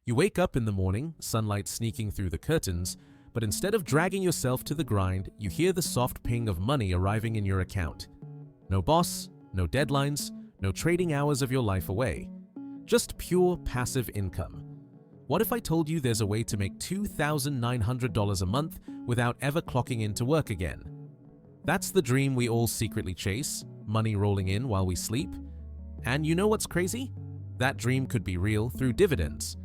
You wake up in the morning, sunlight sneaking through the curtains, but instead of dragging yourself to the grind, you hear the soft ping of money arriving in your account. No boss, no deadlines, no trading hours of your life away. Just pure passive income. What if I told you there's a way to make $2,900 a month without ever clocking into work again? That's the dream we all secretly chase, money rolling in while we sleep. And you know what's crazy? That dream could be real through dividends.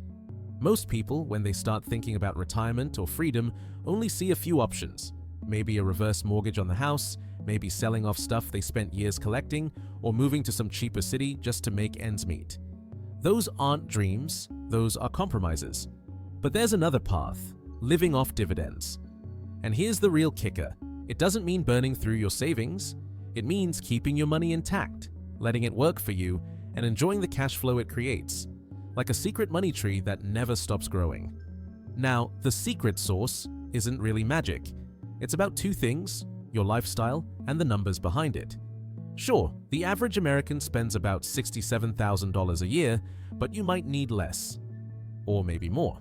Most people, when they start thinking about retirement or freedom, only see a few options. Maybe a reverse mortgage on the house, maybe selling off stuff they spent years collecting, or moving to some cheaper city just to make ends meet. Those aren't dreams, those are compromises. But there's another path, living off dividends. And here's the real kicker. It doesn't mean burning through your savings. It means keeping your money intact, letting it work for you, and enjoying the cash flow it creates, like a secret money tree that never stops growing. Now, the secret sauce isn't really magic. It's about two things, your lifestyle and the numbers behind it. Sure, the average American spends about $67,000 a year, but you might need less. Or maybe more.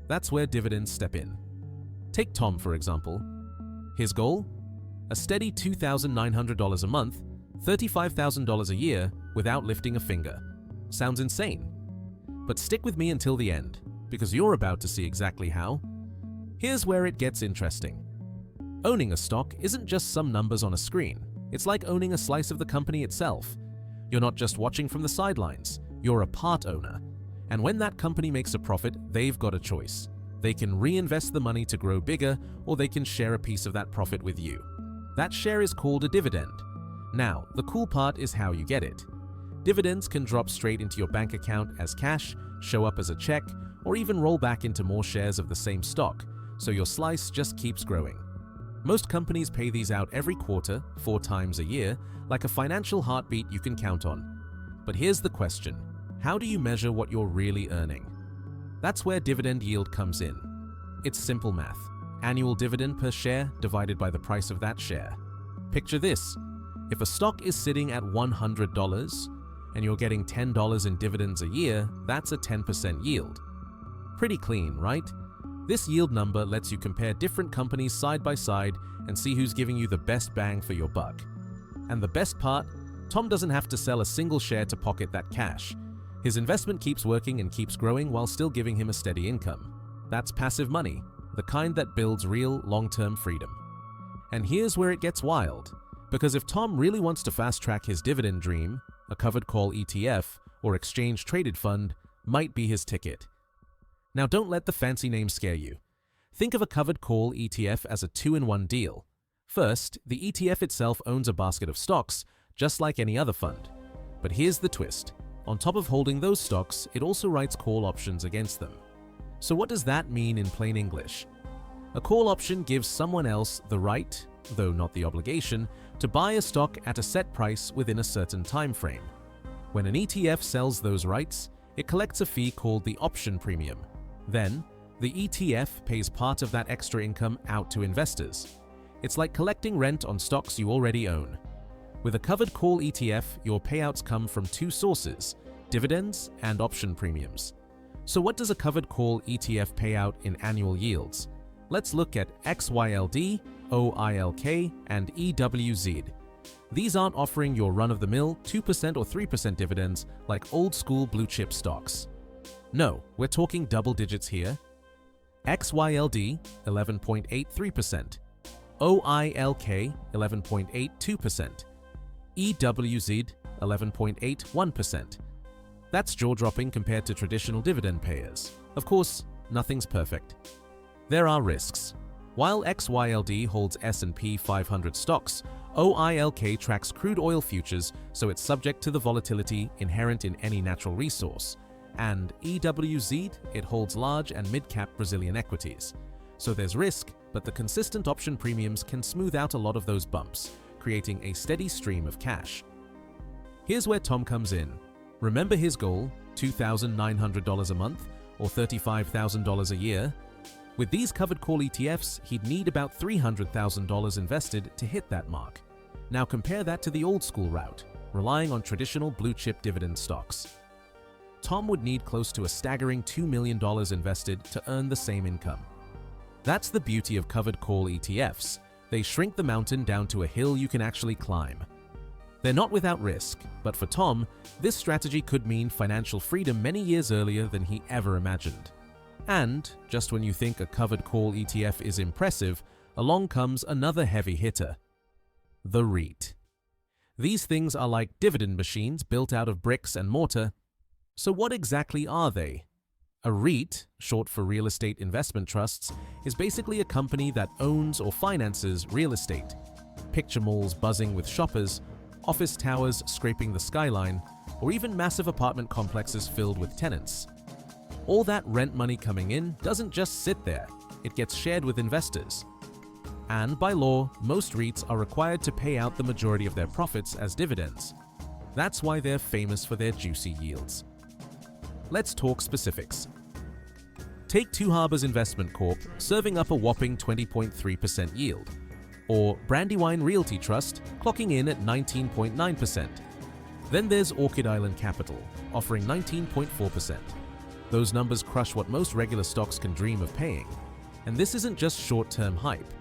That's where dividends step in. Take Tom, for example. His goal? A steady $2,900 a month, $35,000 a year without lifting a finger. Sounds insane. But stick with me until the end, because you're about to see exactly how. Here's where it gets interesting. Owning a stock isn't just some numbers on a screen. It's like owning a slice of the company itself. You're not just watching from the sidelines, you're a part owner. And when that company makes a profit, they've got a choice. They can reinvest the money to grow bigger, or they can share a piece of that profit with you. That share is called a dividend. Now, the cool part is how you get it. Dividends can drop straight into your bank account as cash, show up as a check, or even roll back into more shares of the same stock, so your slice just keeps growing. Most companies pay these out every quarter, 4 times a year, like a financial heartbeat you can count on. But here's the question. How do you measure what you're really earning? That's where dividend yield comes in. It's simple math. Annual dividend per share divided by the price of that share. Picture this. If a stock is sitting at $100 and you're getting $10 in dividends a year, that's a 10% yield. Pretty clean, right? This yield number lets you compare different companies side by side and see who's giving you the best bang for your buck. And the best part, Tom doesn't have to sell a single share to pocket that cash. His investment keeps working and keeps growing while still giving him a steady income. That's passive money, the kind that builds real long-term freedom. And here's where it gets wild. Because if Tom really wants to fast-track his dividend dream, a covered call ETF or exchange-traded fund might be his ticket. Now don't let the fancy name scare you. Think of a covered call ETF as a 2-in-1 deal. First, the ETF itself owns a basket of stocks, just like any other fund. But here's the twist. On top of holding those stocks, it also writes call options against them. So what does that mean in plain English? A call option gives someone else the right, though not the obligation, to buy a stock at a set price within a certain time frame. When an ETF sells those rights, it collects a fee called the option premium. Then, the ETF pays part of that extra income out to investors. It's like collecting rent on stocks you already own. With a covered call ETF, your payouts come from 2 sources, dividends and option premiums. So what does a covered call ETF pay out in annual yields? Let's look at XYLD, OILK, and EWZ. These aren't offering your run-of-the-mill 2% or 3% dividends like old-school blue-chip stocks. No, we're talking double digits here. XYLD, 11.83%. OILK, 11.82%. EWZ, 11.81%. That's jaw-dropping compared to traditional dividend payers. Of course, nothing's perfect. There are risks. While XYLD holds S&P 500 stocks, OILK tracks crude oil futures, so it's subject to the volatility inherent in any natural resource. And EWZ, it holds large and mid-cap Brazilian equities. So there's risk, but the consistent option premiums can smooth out a lot of those bumps, creating a steady stream of cash. Here's where Tom comes in. Remember his goal, $2,900 a month or $35,000 a year? With these covered call ETFs, he'd need about $300,000 invested to hit that mark. Now compare that to the old school route, relying on traditional blue-chip dividend stocks. Tom would need close to a staggering $2 million invested to earn the same income. That's the beauty of covered call ETFs. They shrink the mountain down to a hill you can actually climb. They're not without risk, but for Tom, this strategy could mean financial freedom many years earlier than he ever imagined. And, just when you think a covered call ETF is impressive, along comes another heavy hitter: the REIT. These things are like dividend machines built out of bricks and mortar. So what exactly are they? A REIT, short for Real Estate Investment Trusts, is basically a company that owns or finances real estate. Picture malls buzzing with shoppers, office towers scraping the skyline, or even massive apartment complexes filled with tenants. All that rent money coming in doesn't just sit there, it gets shared with investors. And by law, most REITs are required to pay out the majority of their profits as dividends. That's why they're famous for their juicy yields. Let's talk specifics. Take Two Harbors Investment Corp. Serving up a whopping 20.3% yield, or Brandywine Realty Trust clocking in at 19.9%. Then there's Orchid Island Capital, offering 19.4%. Those numbers crush what most regular stocks can dream of paying. And this isn't just short-term hype.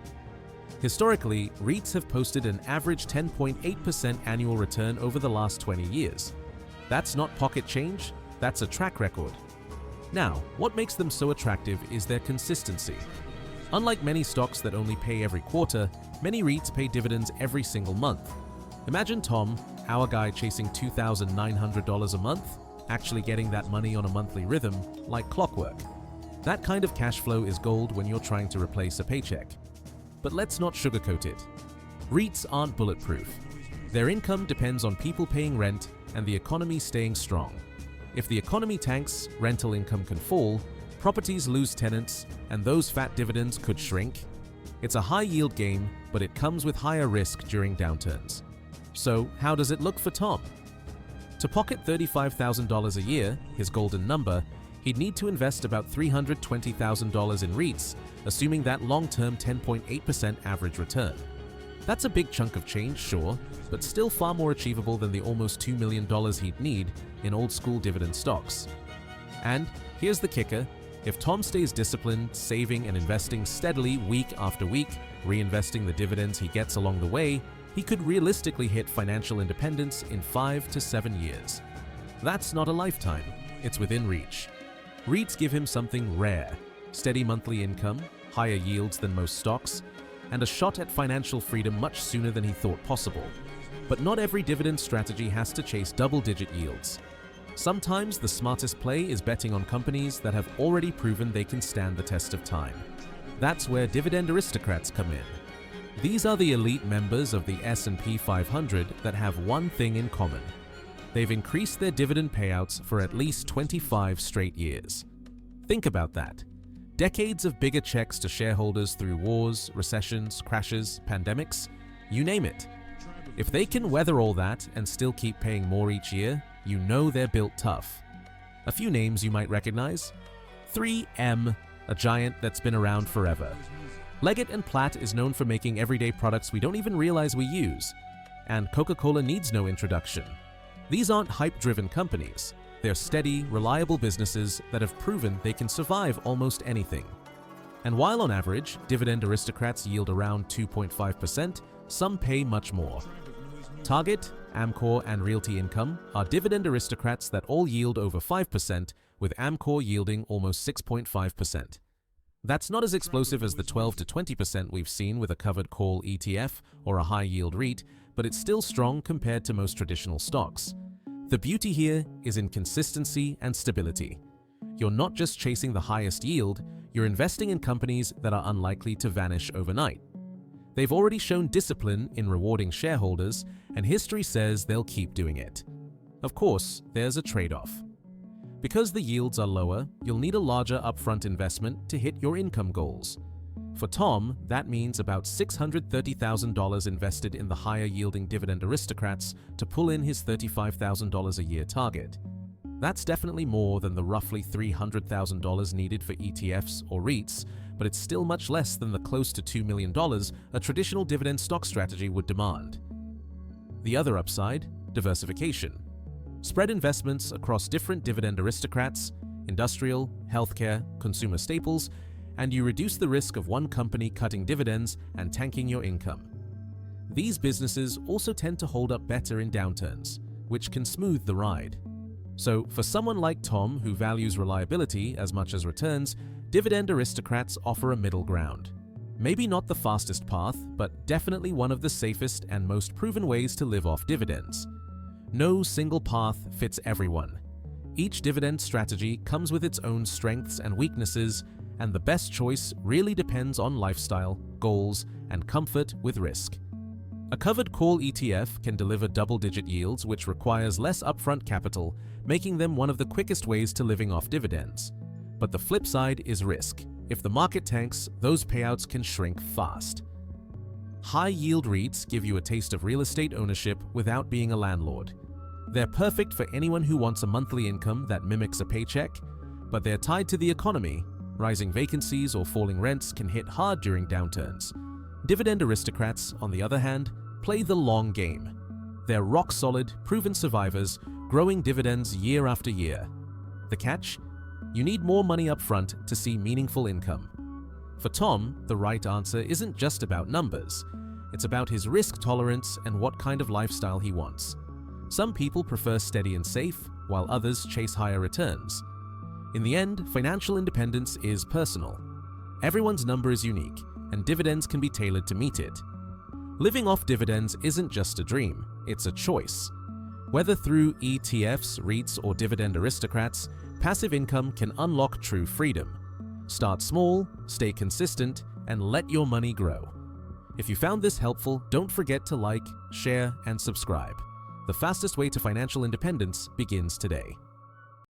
Historically, REITs have posted an average 10.8% annual return over the last 20 years. That's not pocket change, that's a track record. Now, what makes them so attractive is their consistency. Unlike many stocks that only pay every quarter, many REITs pay dividends every single month. Imagine Tom, our guy chasing $2,900 a month, actually getting that money on a monthly rhythm, like clockwork. That kind of cash flow is gold when you're trying to replace a paycheck. But let's not sugarcoat it. REITs aren't bulletproof. Their income depends on people paying rent and the economy staying strong. If the economy tanks, rental income can fall, properties lose tenants, and those fat dividends could shrink. It's a high-yield game, but it comes with higher risk during downturns. So, how does it look for Tom? To pocket $35,000 a year, his golden number, he'd need to invest about $320,000 in REITs, assuming that long-term 10.8% average return. That's a big chunk of change, sure, but still far more achievable than the almost $2 million he'd need in old-school dividend stocks. And here's the kicker: if Tom stays disciplined, saving and investing steadily week after week, reinvesting the dividends he gets along the way, he could realistically hit financial independence in 5 to 7 years. That's not a lifetime, it's within reach. REITs give him something rare: steady monthly income, higher yields than most stocks, and a shot at financial freedom much sooner than he thought possible. But not every dividend strategy has to chase double-digit yields. Sometimes the smartest play is betting on companies that have already proven they can stand the test of time. That's where Dividend Aristocrats come in. These are the elite members of the S&P 500 that have one thing in common: they've increased their dividend payouts for at least 25 straight years. Think about that. Decades of bigger checks to shareholders through wars, recessions, crashes, pandemics, you name it. If they can weather all that and still keep paying more each year, you know they're built tough. A few names you might recognize: 3M, a giant that's been around forever. Leggett & Platt is known for making everyday products we don't even realize we use. And Coca-Cola needs no introduction. These aren't hype-driven companies. They're steady, reliable businesses that have proven they can survive almost anything. And while on average, Dividend Aristocrats yield around 2.5%, some pay much more. Target, Amcor, and Realty Income are Dividend Aristocrats that all yield over 5%, with Amcor yielding almost 6.5%. That's not as explosive as the 12 to 20% we've seen with a covered call ETF or a high-yield REIT, but it's still strong compared to most traditional stocks. The beauty here is in consistency and stability. You're not just chasing the highest yield, you're investing in companies that are unlikely to vanish overnight. They've already shown discipline in rewarding shareholders, and history says they'll keep doing it. Of course, there's a trade-off. Because the yields are lower, you'll need a larger upfront investment to hit your income goals. For Tom, that means about $630,000 invested in the higher-yielding Dividend Aristocrats to pull in his $35,000 a year target. That's definitely more than the roughly $300,000 needed for ETFs or REITs, but it's still much less than the close to $2 million a traditional dividend stock strategy would demand. The other upside: diversification. Spread investments across different Dividend Aristocrats, industrial, healthcare, consumer staples, and you reduce the risk of one company cutting dividends and tanking your income. These businesses also tend to hold up better in downturns, which can smooth the ride. So for someone like Tom who values reliability as much as returns, Dividend Aristocrats offer a middle ground. Maybe not the fastest path, but definitely one of the safest and most proven ways to live off dividends. No single path fits everyone. Each dividend strategy comes with its own strengths and weaknesses, and the best choice really depends on lifestyle, goals, and comfort with risk. A covered call ETF can deliver double-digit yields, which requires less upfront capital, making them one of the quickest ways to living off dividends. But the flip side is risk. If the market tanks, those payouts can shrink fast. High-yield REITs give you a taste of real estate ownership without being a landlord. They're perfect for anyone who wants a monthly income that mimics a paycheck, but they're tied to the economy. Rising vacancies or falling rents can hit hard during downturns. Dividend Aristocrats, on the other hand, play the long game. They're rock-solid, proven survivors, growing dividends year after year. The catch? You need more money up front to see meaningful income. For Tom, the right answer isn't just about numbers. It's about his risk tolerance and what kind of lifestyle he wants. Some people prefer steady and safe, while others chase higher returns. In the end, financial independence is personal. Everyone's number is unique, and dividends can be tailored to meet it. Living off dividends isn't just a dream, it's a choice. Whether through ETFs, REITs, or Dividend Aristocrats, passive income can unlock true freedom. Start small, stay consistent, and let your money grow. If you found this helpful, don't forget to like, share, and subscribe. The fastest way to financial independence begins today.